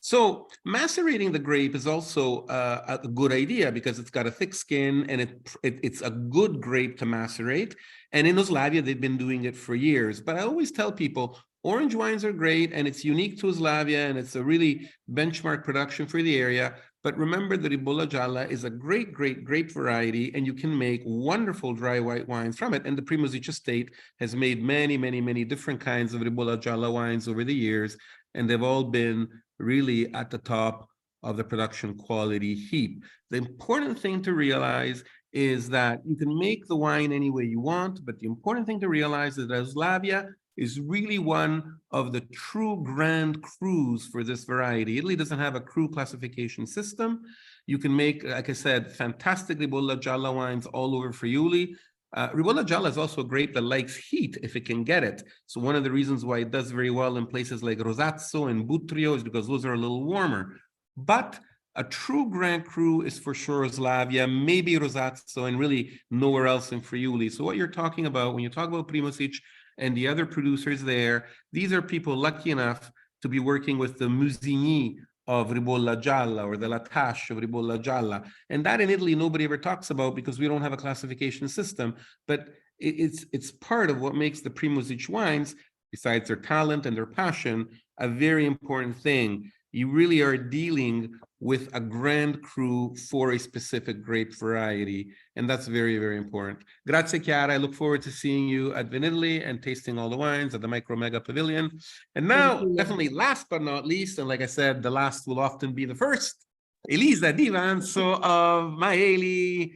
So macerating the grape is also a good idea, because it's got a thick skin and it's a good grape to macerate. And in Oslavia, they've been doing it for years. But I always tell people, orange wines are great, and it's unique to Oslavia, and it's a really benchmark production for the area. But remember, the Ribolla Gialla is a great, great grape variety, and you can make wonderful dry white wines from it. And the Primosic estate has made many, many, many different kinds of Ribolla Gialla wines over the years, and they've all been really at the top of the production quality heap. The important thing to realize is that you can make the wine any way you want, but the important thing to realize is that Oslavia is really one of the true grand crus for this variety. Italy doesn't have a cru classification system. You can make, like I said, fantastic Ribolla Gialla wines all over Friuli. Ribolla Gialla is also a grape that likes heat if it can get it. So one of the reasons why it does very well in places like Rosazzo and Butrio is because those are a little warmer. But a true Grand Cru is for sure Oslavia, maybe Rosazzo, and really nowhere else in Friuli. So what you're talking about, when you talk about Primosic and the other producers there, these are people lucky enough to be working with the Musigny of Ribolla Gialla, or the Latache of Ribolla Gialla. And that in Italy, nobody ever talks about, because we don't have a classification system. But it's part of what makes the Primosic wines, besides their talent and their passion, a very important thing. You really are dealing with a Grand Cru for a specific grape variety. And that's very, very important. Grazie, Chiara. I look forward to seeing you at Vinitaly and tasting all the wines at the MicroMega Pavilion. And now, definitely last but not least, and like I said, the last will often be the first, Elisa Divanzo of Maeli.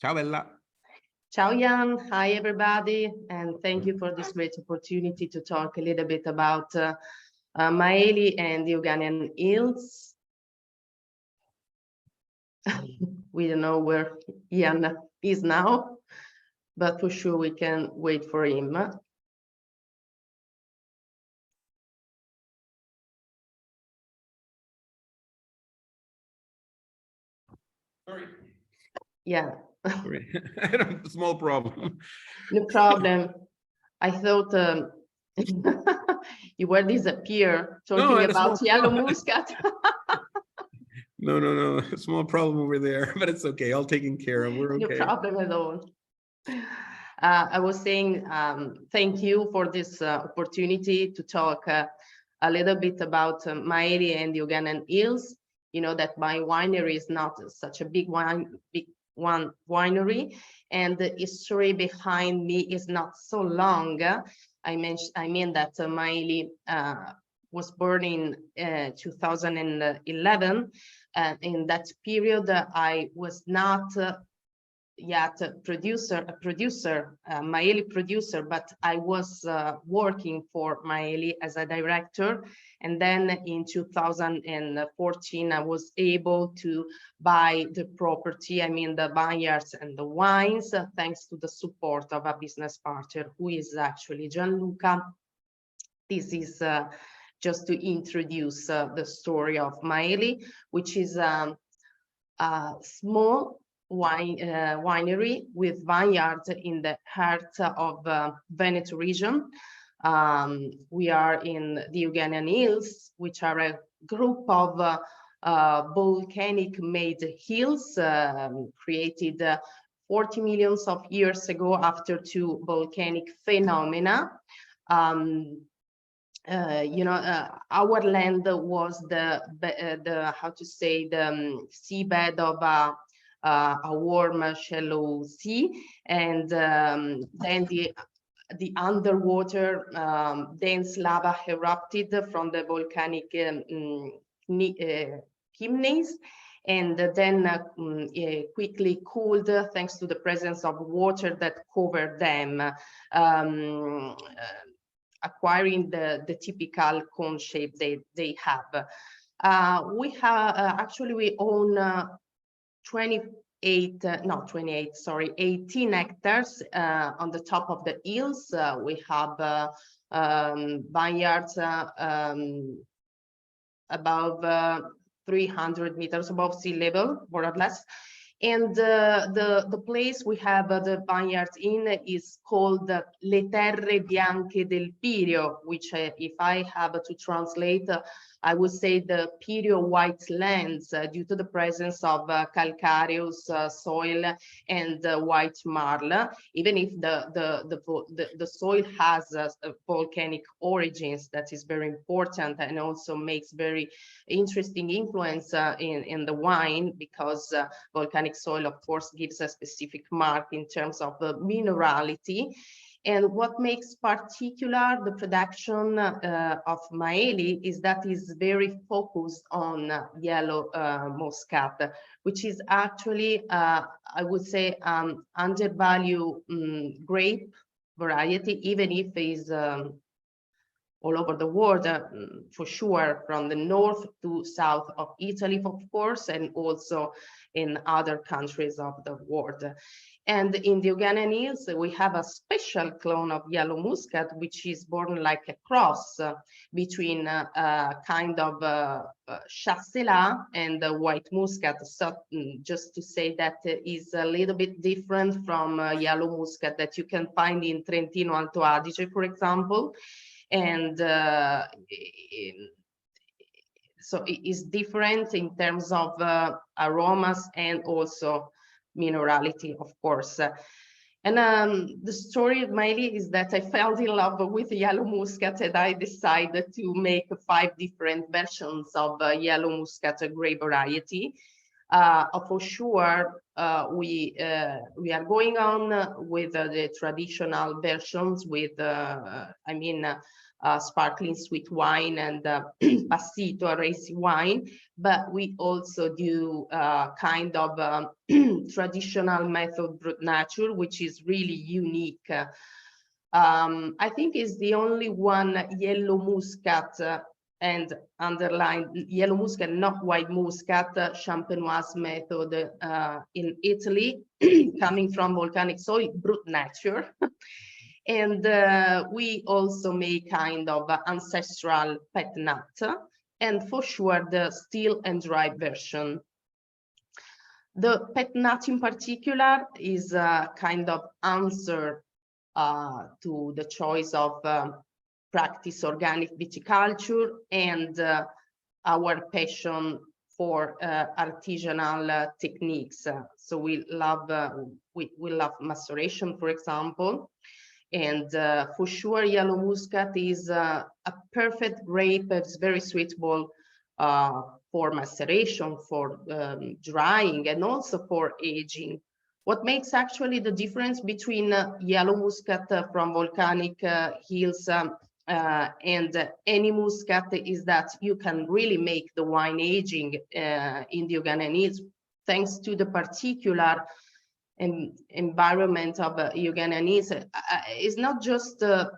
Ciao, Bella. Ciao, Jan. Hi, everybody. And thank you for this great opportunity to talk a little bit about Maeli and the Uganian hills. We don't know where Jan is now, but for sure we can wait for him. Sorry. Yeah. Sorry. I had a small problem. No problem. I thought you were disappear talking about Yellow Muscat. No. A small problem over there, but it's okay. All taken care of. We're okay. No problem at all. I was saying thank you for this opportunity to talk a little bit about Maeli and the Uganian hills. You know that my winery is not such a big winery, and the history behind me is not so long. I mean that Maeli was born in 2011. In that period, I was not yet a Maeli producer, but I was working for Maeli as a director. And then in 2014, I was able to buy the property, I mean the vineyards and the wines, thanks to the support of a business partner who is actually Gianluca. This is just to introduce the story of Maeli, which is a small winery with vineyards in the heart of Veneto region. We are in the Uganian hills, which are a group of volcanic made hills created 40 million of years ago after two volcanic phenomena. You know, our land was the how to say, the seabed of a warm shallow sea, and then the underwater dense lava erupted from the volcanic chimneys, and then quickly cooled thanks to the presence of water that covered them, acquiring the typical cone shape they have. Actually we own 18 hectares on the top of the hills. We have vineyards above 300 meters above sea level, more or less. And the place we have the vineyards in is called Le Terre Bianche del Pirio, which if I have to translate, I would say the Pirio white lands due to the presence of calcareous soil and white marl, even if the soil has volcanic origins. That is very important, and also makes very interesting influence in the wine, because volcanic soil, of course, gives a specific mark in terms of minerality. And what makes particular the production of Maeli is that is very focused on Yellow Muscat, which is actually, I would say, undervalued grape variety, even if it is all over the world, for sure, from the north to south of Italy, of course, and also in other countries of the world. And in the Uganian hills, we have a special clone of Yellow Muscat, which is born like a cross between kind of Chasselas and White Muscat. So just to say that is a little bit different from Yellow Muscat that you can find in Trentino Alto Adige, for example. And so it is different in terms of aromas and also minerality, of course. And the story of Maeli is that I fell in love with Yellow Muscat, and I decided to make 5 different versions of Yellow Muscat grape variety. For sure, we are going on with the traditional versions with, I mean, sparkling sweet wine and passito, a racy wine, but we also do kind of traditional method brut nature, which is really unique. I think is the only one Yellow Muscat and underline Yellow Muscat, not white Muscat, Champenoise method in Italy, coming from volcanic soil, brut nature. And we also make kind of ancestral pet nut, and for sure the still and dry version. The pet nut in particular is a kind of answer to the choice of practice organic viticulture and our passion for artisanal techniques. So we love maceration, for example. And for sure, Yellow Muscat is a perfect grape. It's very suitable for maceration, for drying, and also for aging. What makes actually the difference between Yellow Muscat from volcanic hills and any Muscat is that you can really make the wine aging in the Ugandan Hills thanks to the particular environment of Ugandan Hills. It's not just the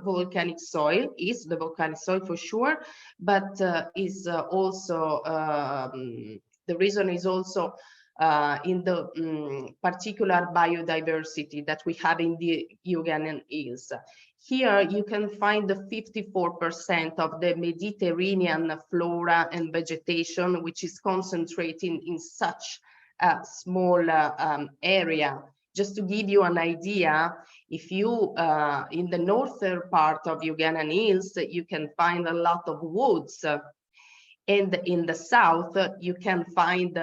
volcanic soil, it's the volcanic soil for sure, but is also the reason is also in the particular biodiversity that we have in the Ugandan Hills. Here you can find the 54% of the Mediterranean flora and vegetation, which is concentrating in such a small area. Just to give you an idea, if you in the northern part of Ugandan Hills, you can find a lot of woods. And in the south, you can find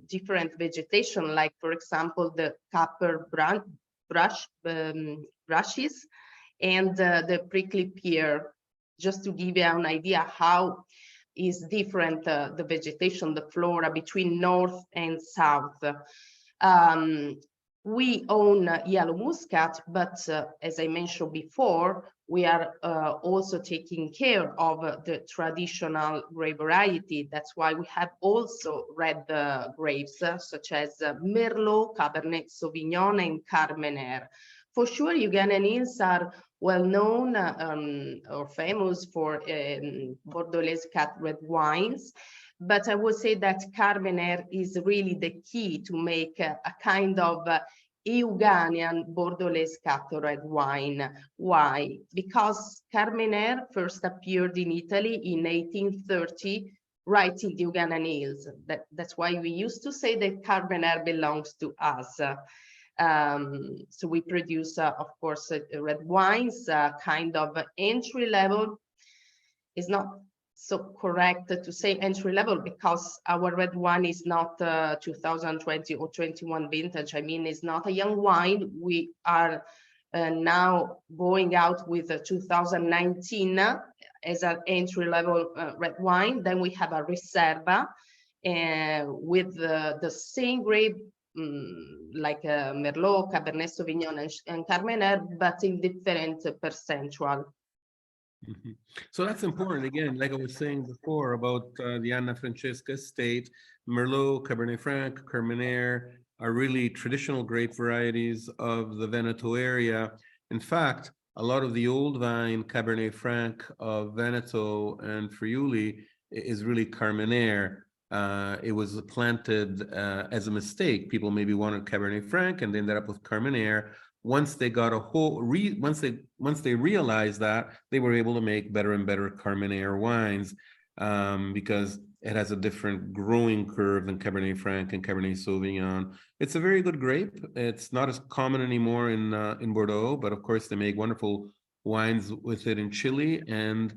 different vegetation, like, for example, the copper brushes and the prickly pear, just to give you an idea how is different the vegetation, the flora between north and south. We own Yellow Muscat, but as I mentioned before, we are also taking care of the traditional grape variety. That's why we have also red grapes, such as Merlot, Cabernet Sauvignon, and Carmenère. For sure, Ugandan Hills are well known or famous for Bordelaise cat red wines. But I would say that Carmenère is really the key to make a kind of Euganian Bordelaise cat red wine. Why? Because Carmenère first appeared in Italy in 1830, right in the Ugandan Hills. That's why we used to say that Carmenère belongs to us. So we produce, of course, red wines, kind of entry level. It's not so correct to say entry level because our red wine is not 2020 or 21 vintage. I mean, it's not a young wine. We are now going out with a 2019 as an entry level red wine. Then we have a Riserva with the same grape like Merlot, Cabernet Sauvignon, and Carmenère, but in different percentual. Mm-hmm. So that's important. Again, like I was saying before about the Anna Francesca estate, Merlot, Cabernet Franc, Carmenère are really traditional grape varieties of the Veneto area. In fact, a lot of the old vine Cabernet Franc of Veneto and Friuli is really Carmenère. It was planted as a mistake. People maybe wanted Cabernet Franc and they ended up with Carmenère. Once they got a whole, once they realized that, they were able to make better and better Carmenère wines because it has a different growing curve than Cabernet Franc and Cabernet Sauvignon. It's a very good grape. It's not as common anymore in Bordeaux, but of course they make wonderful wines with it in Chile, and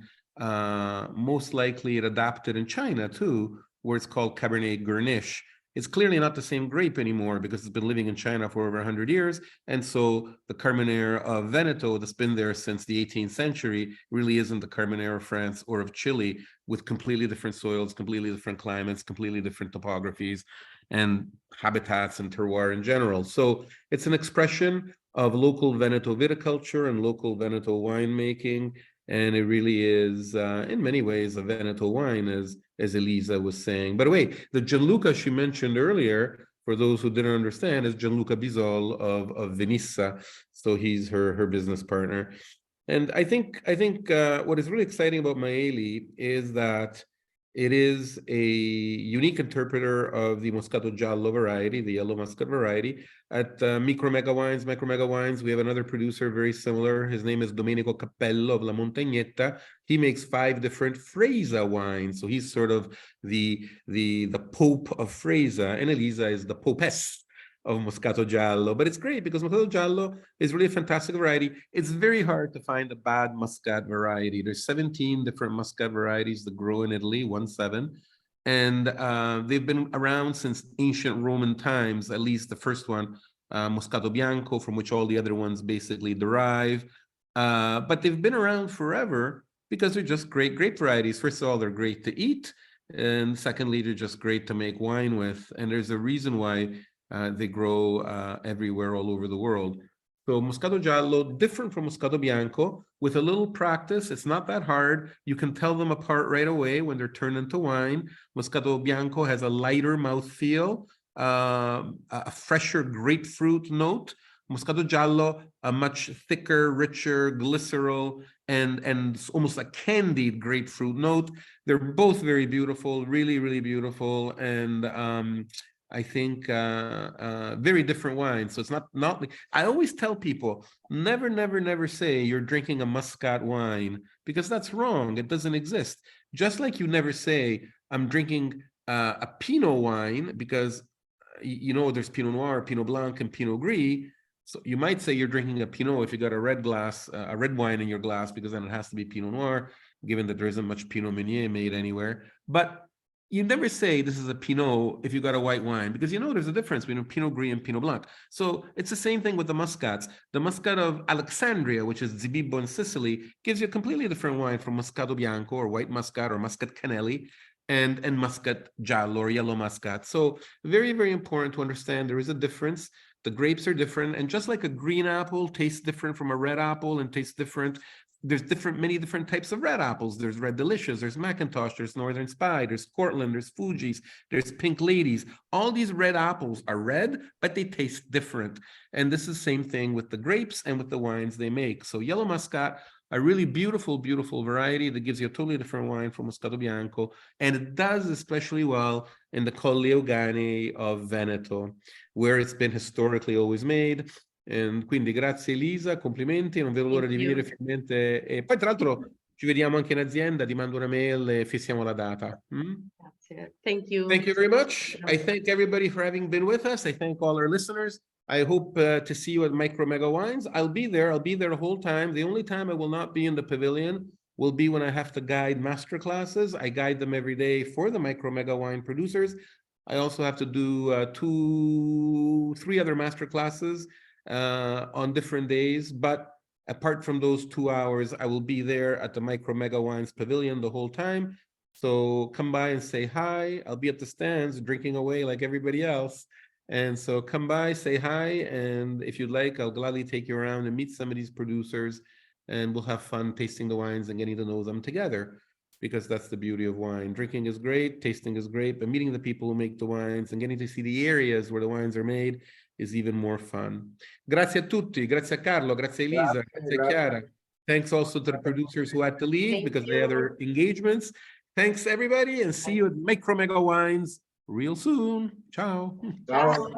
most likely it adapted in China too, where it's called Cabernet Grenache. It's clearly not the same grape anymore because it's been living in China for over 100 years. And so the Carmenère of Veneto that's been there since the 18th century really isn't the Carmenère of France or of Chile, with completely different soils, completely different climates, completely different topographies and habitats and terroir in general. So it's an expression of local Veneto viticulture and local Veneto winemaking. And it really is, in many ways, a Veneto wine, as Elisa was saying. By the way, the Gianluca she mentioned earlier, for those who didn't understand, is Gianluca Bisol of Venissa. So he's her business partner. And I think what is really exciting about Maeli is that it is a unique interpreter of the Moscato Giallo variety, the Yellow Muscat variety. At MicroMegaWines, we have another producer very similar. His name is Domenico Cappello of La Montagnetta. He makes 5 different Freisa wines. So he's sort of the Pope of Freisa, and Elisa is the Popess of Moscato Giallo. But it's great because Moscato Giallo is really a fantastic variety. It's very hard to find a bad Muscat variety. There's 17 different Muscat varieties that grow in Italy, 17. And they've been around since ancient Roman times, at least the first one, Moscato Bianco, from which all the other ones basically derive. But they've been around forever because they're just great grape varieties. First of all, they're great to eat. And secondly, they're just great to make wine with. And there's a reason why they grow everywhere all over the world. So Moscato Giallo, different from Moscato Bianco, with a little practice. It's not that hard. You can tell them apart right away when they're turned into wine. Moscato Bianco has a lighter mouthfeel, a fresher grapefruit note. Moscato Giallo, a much thicker, richer, glycerol, and almost a candied grapefruit note. They're both very beautiful, really, really beautiful. And I think very different wines. So it's not I always tell people, never say you're drinking a Muscat wine, because that's wrong. It doesn't exist. Just like you never say I'm drinking a Pinot wine, because you know there's Pinot Noir, Pinot Blanc, and Pinot Gris. So you might say you're drinking a Pinot if you got a red glass, a red wine in your glass, because then it has to be Pinot Noir, given that there isn't much Pinot Meunier made anywhere. But you never say this is a Pinot if you got a white wine, because you know there's a difference between Pinot Gris and Pinot Blanc. So it's the same thing with the Muscats. The Muscat of Alexandria, which is Zibibbo in Sicily, gives you a completely different wine from Moscato Bianco or white Muscat or Muscat Canelli and Muscat Giallo or Yellow Muscat. So very, very important to understand there is a difference. The grapes are different. And just like a green apple tastes different from a red apple and tastes different, there's many different types of red apples. There's Red Delicious, there's Macintosh, there's Northern Spy, there's Cortland, there's Fuji's, there's Pink Ladies. All these red apples are red, but they taste different. And this is the same thing with the grapes and with the wines they make. So Yellow Muscat, a really beautiful, beautiful variety that gives you a totally different wine from Moscato Bianco. And it does especially well in the Colli of Veneto, where it's been historically always made. E quindi grazie Elisa, complimenti, non vedo l'ora di venire finalmente. E poi tra l'altro ci vediamo anche in azienda, ti mando una mail e fissiamo la data. Grazie. Thank you. Thank you very much. I thank everybody for having been with us. I thank all our listeners. I hope to see you at MicroMegaWines. I'll be there the whole time. The only time I will not be in the pavilion will be when I have to guide master classes. I guide them every day for the MicroMegaWine producers. I also have to do 3 other master classes on different days, but apart from those 2 hours, I will be there at the MicroMegaWines pavilion the whole time. So come by and say hi. I'll be at the stands drinking away like everybody else. And so come by, say hi, and if you'd like, I'll gladly take you around and meet some of these producers, and we'll have fun tasting the wines and getting to know them together, because that's the beauty of wine. Drinking is great, tasting is great, but meeting the people who make the wines and getting to see the areas where the wines are made is even more fun. Grazie a tutti, grazie a Carlo, grazie Elisa, grazie a Chiara. Thanks also to the producers who had to leave because they had other engagements. Thanks everybody, and see you at MicroMegaWines real soon. Ciao. Ciao.